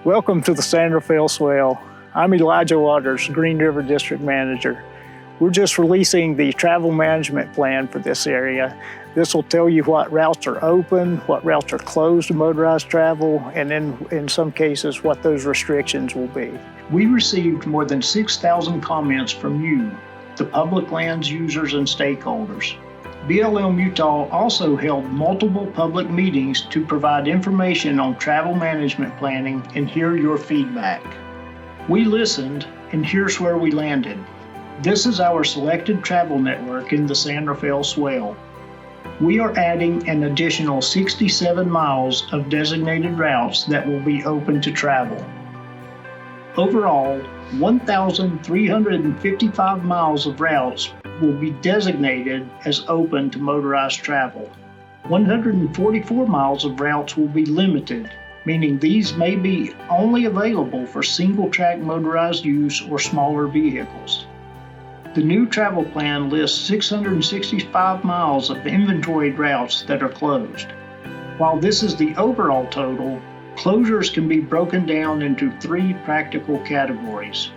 Welcome to the Swell. I'm Elijah Waters, Green River District Manager. We're just releasing the travel management plan for this area. This will tell you what routes are open, what routes are closed to motorized travel, and then in some cases what those restrictions will be. We received more than 6,000 comments from you, the public lands users and stakeholders. BLM Utah also held multiple public meetings to provide information on travel management planning and hear your feedback. We listened, and here's where we landed. This is our selected travel network in the San Rafael Swell. We are adding an additional 67 miles of designated routes that will be open to travel. Overall, 1,355 miles of routes will be designated as open to motorized travel. 144 miles of routes will be limited, meaning these may be only available for single-track motorized use or smaller vehicles. The new travel plan lists 665 miles of inventoried routes that are closed. While this is the overall total, closures can be broken down into 3 practical categories.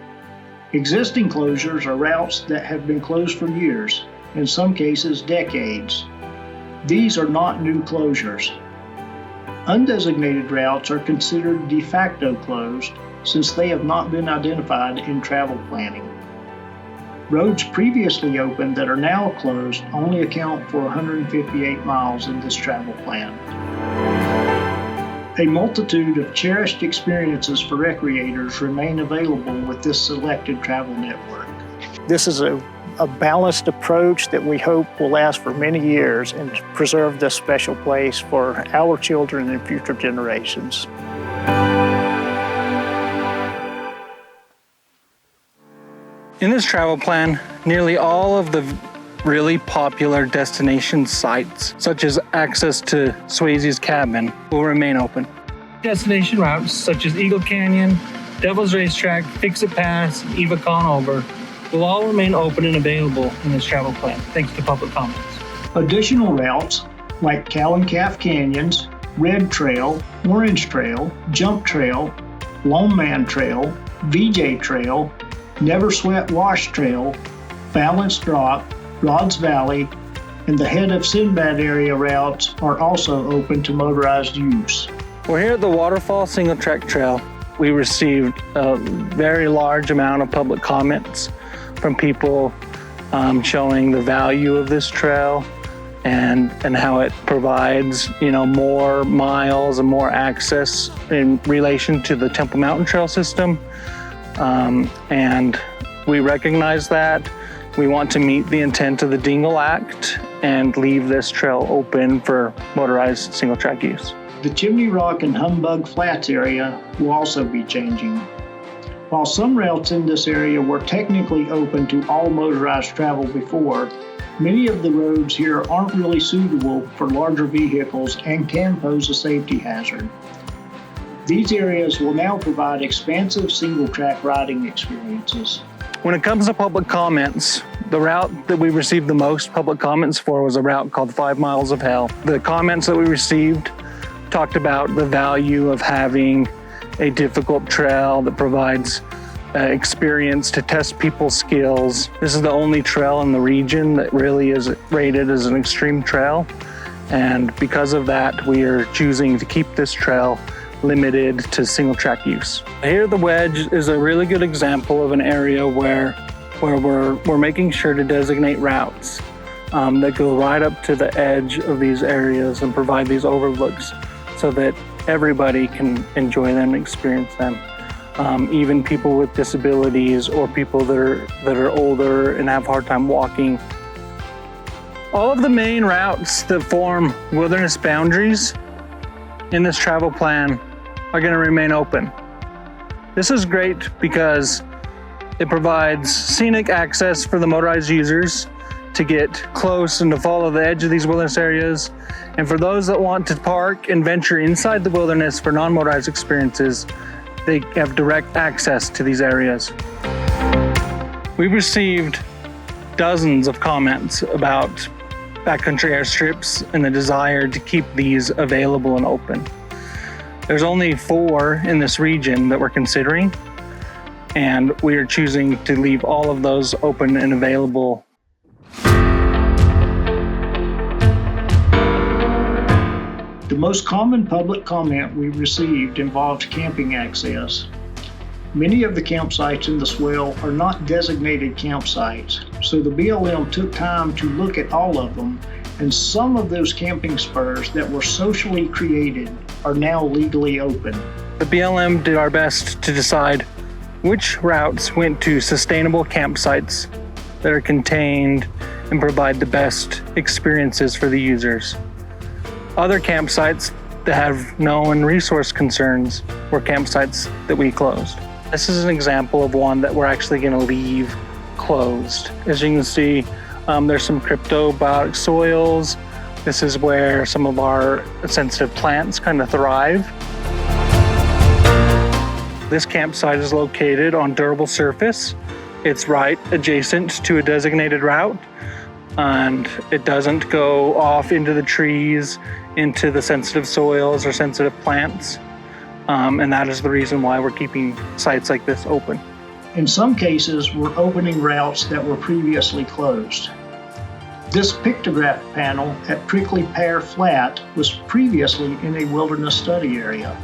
Existing closures are routes that have been closed for years, in some cases decades. These are not new closures. Undesignated routes are considered de facto closed since they have not been identified in travel planning. Roads previously open that are now closed only account for 158 miles in this travel plan. A multitude of cherished experiences for recreators remain available with this selected travel network. This is a balanced approach that we hope will last for many years and preserve this special place for our children and future generations. In this travel plan, nearly all of the really popular destination sites, such as access to Swayze's cabin, will remain open. Destination routes such as Eagle Canyon, Devil's Racetrack, Fix-It Pass, Eva Conover will all remain open and available in this travel plan, thanks to public comments. Additional routes like Cow and Calf Canyons, Red Trail, Orange Trail, Jump Trail, Lone Man Trail, VJ Trail, Never Sweat Wash Trail, Balanced Drop, Rods Valley, and the Head of Sinbad area routes are also open to motorized use. We're here at the Waterfall Single Track Trail. We received a very large amount of public comments from people showing the value of this trail and how it provides, more miles and more access in relation to the Temple Mountain Trail system. And we recognize that. We want to meet the intent of the Dingell Act and leave this trail open for motorized single-track use. The Chimney Rock and Humbug Flats area will also be changing. While some routes in this area were technically open to all motorized travel before, many of the roads here aren't really suitable for larger vehicles and can pose a safety hazard. These areas will now provide expansive single-track riding experiences. When it comes to public comments, the route that we received the most public comments for was a route called 5 Miles of Hell. The comments that we received talked about the value of having a difficult trail that provides experience to test people's skills. This is the only trail in the region that really is rated as an extreme trail. And because of that, we are choosing to keep this trail limited to single track use. Here the wedge is a really good example of an area where we're making sure to designate routes that go right up to the edge of these areas and provide these overlooks so that everybody can enjoy them and experience them. Even people with disabilities or people that are older and have a hard time walking. All of the main routes that form wilderness boundaries in this travel plan are going to remain open. This is great because it provides scenic access for the motorized users to get close and to follow the edge of these wilderness areas. And for those that want to park and venture inside the wilderness for non-motorized experiences, they have direct access to these areas. We've received dozens of comments about backcountry airstrips and the desire to keep these available and open. There's only 4 in this region that we're considering, and we are choosing to leave all of those open and available. The most common public comment we received involved camping access. Many of the campsites in the Swell are not designated campsites, so the BLM took time to look at all of them, and some of those camping spurs that were socially created are now legally open. The BLM did our best to decide which routes went to sustainable campsites that are contained and provide the best experiences for the users. Other campsites that have known resource concerns were campsites that we closed. This is an example of one that we're actually going to leave closed. As you can see, there's some cryptobiotic soils. This is where some of our sensitive plants kind of thrive. This campsite is located on durable surface. It's right adjacent to a designated route, and it doesn't go off into the trees, into the sensitive soils or sensitive plants. And that is the reason why we're keeping sites like this open. In some cases, we're opening routes that were previously closed. This pictograph panel at Prickly Pear Flat was previously in a wilderness study area.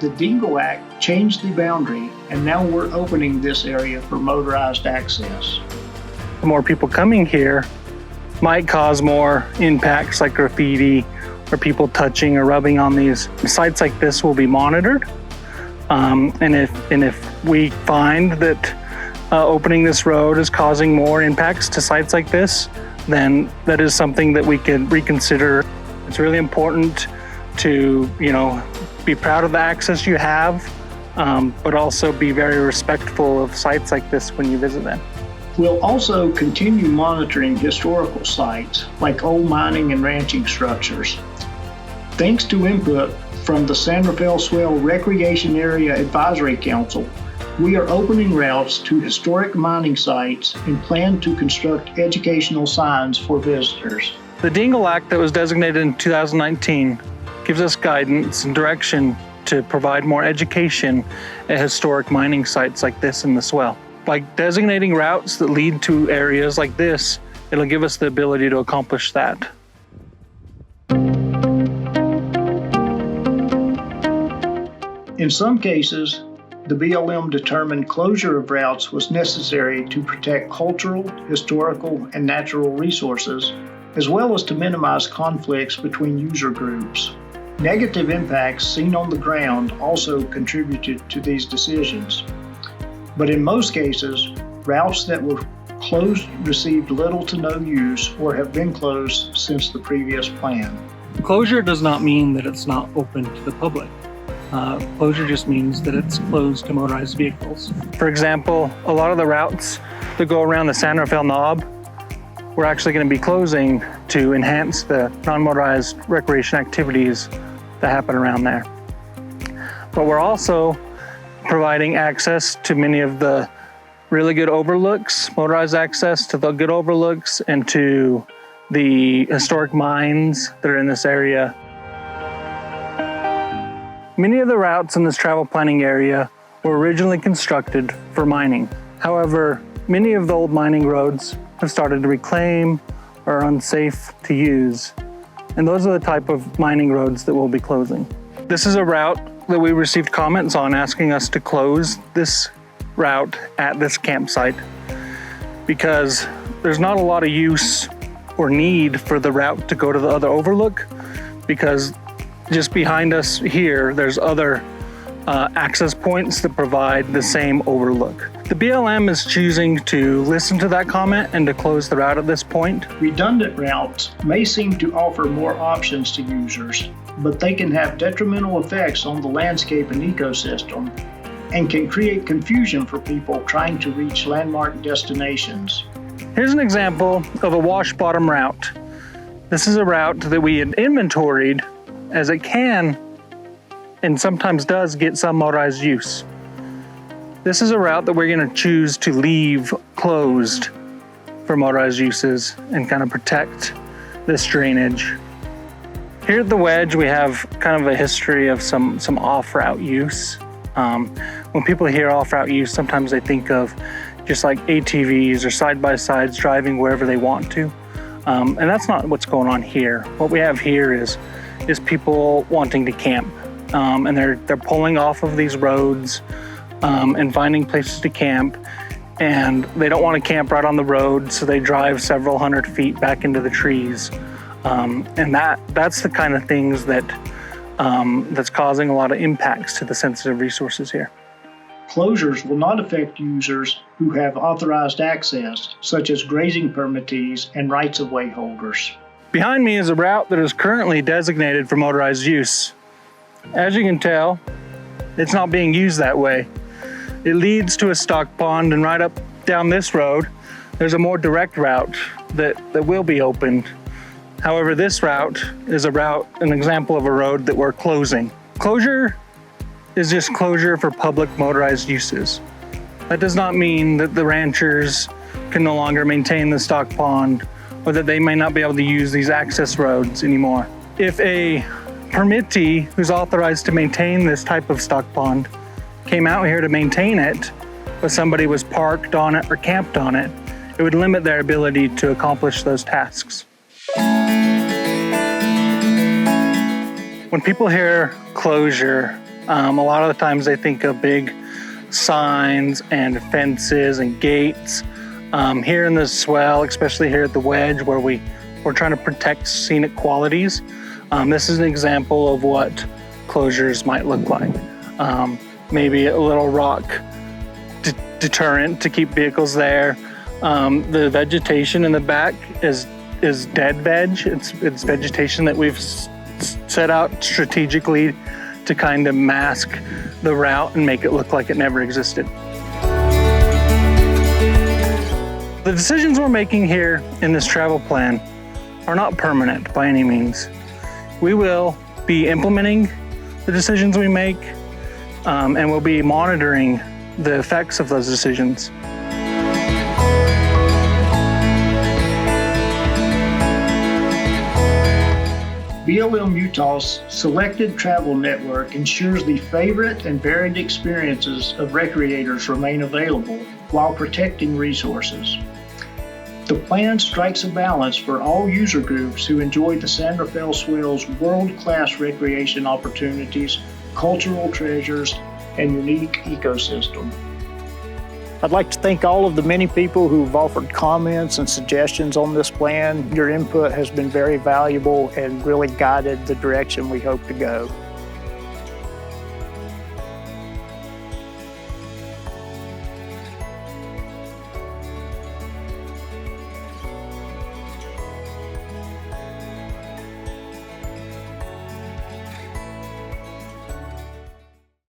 The Dingell Act changed the boundary, and now we're opening this area for motorized access. The more people coming here might cause more impacts like graffiti or people touching or rubbing on these. Sites like this will be monitored. And if we find that opening this road is causing more impacts to sites like this, then that is something that we can reconsider. It's really important to, be proud of the access you have, but also be very respectful of sites like this when you visit them. We'll also continue monitoring historical sites like old mining and ranching structures. Thanks to input from the Sanrafaelswell Recreation Area Advisory Council, we are opening routes to historic mining sites and plan to construct educational signs for visitors. The Dingell Act that was designated in 2019 gives us guidance and direction to provide more education at historic mining sites like this in the Swell. By designating routes that lead to areas like this, it'll give us the ability to accomplish that. In some cases, the BLM determined closure of routes was necessary to protect cultural, historical, and natural resources, as well as to minimize conflicts between user groups. Negative impacts seen on the ground also contributed to these decisions. But in most cases, routes that were closed received little to no use or have been closed since the previous plan. Closure does not mean that it's not open to the public. Closure just means that it's closed to motorized vehicles. For example, a lot of the routes that go around the San Rafael Knob, we're actually going to be closing to enhance the non-motorized recreation activities that happen around there. But we're also providing access to many of the really good overlooks, motorized access to the good overlooks and to the historic mines that are in this area. Many of the routes in this travel planning area were originally constructed for mining. However, many of the old mining roads have started to reclaim or are unsafe to use. And those are the type of mining roads that we'll be closing. This is a route that we received comments on asking us to close this route at this campsite because there's not a lot of use or need for the route to go to the other overlook, because just behind us here, there's other access points that provide the same overlook. The BLM is choosing to listen to that comment and to close the route at this point. Redundant routes may seem to offer more options to users, but they can have detrimental effects on the landscape and ecosystem and can create confusion for people trying to reach landmark destinations. Here's an example of a wash bottom route. This is a route that we had inventoried as it can and sometimes does get some motorized use. This is a route that we're going to choose to leave closed for motorized uses and kind of protect this drainage. Here at the Wedge, we have kind of a history of some off-route use. When people hear off-route use, sometimes they think of just like ATVs or side-by-sides driving wherever they want to. And that's not what's going on here. What we have here is people wanting to camp. And they're pulling off of these roads and finding places to camp. And they don't want to camp right on the road, so they drive several hundred feet back into the trees. And that's the kind of things that's causing a lot of impacts to the sensitive resources here. Closures will not affect users who have authorized access, such as grazing permittees and rights-of-way holders. Behind me is a route that is currently designated for motorized use. As you can tell, it's not being used that way. It leads to a stock pond, and right up down this road, there's a more direct route that will be opened. However, this route is an example of a road that we're closing. Closure is just closure for public motorized uses. That does not mean that the ranchers can no longer maintain the stock pond or that they may not be able to use these access roads anymore. If a permittee who's authorized to maintain this type of stock pond came out here to maintain it, but somebody was parked on it or camped on it, it would limit their ability to accomplish those tasks. When people hear closure, a lot of the times they think of big signs and fences and gates. Here in the Swell, especially here at the Wedge, where we're trying to protect scenic qualities, this is an example of what closures might look like. Maybe a little rock deterrent to keep vehicles there. The vegetation in the back is dead veg. It's vegetation that we've set out strategically to kind of mask the route and make it look like it never existed. The decisions we're making here in this travel plan are not permanent by any means. We will be implementing the decisions we make, and we'll be monitoring the effects of those decisions. BLM Utah's selected travel network ensures the favorite and varied experiences of recreators remain available while protecting resources. The plan strikes a balance for all user groups who enjoy the sanrafaelswell's world-class recreation opportunities, cultural treasures, and unique ecosystem. I'd like to thank all of the many people who've offered comments and suggestions on this plan. Your input has been very valuable and really guided the direction we hope to go.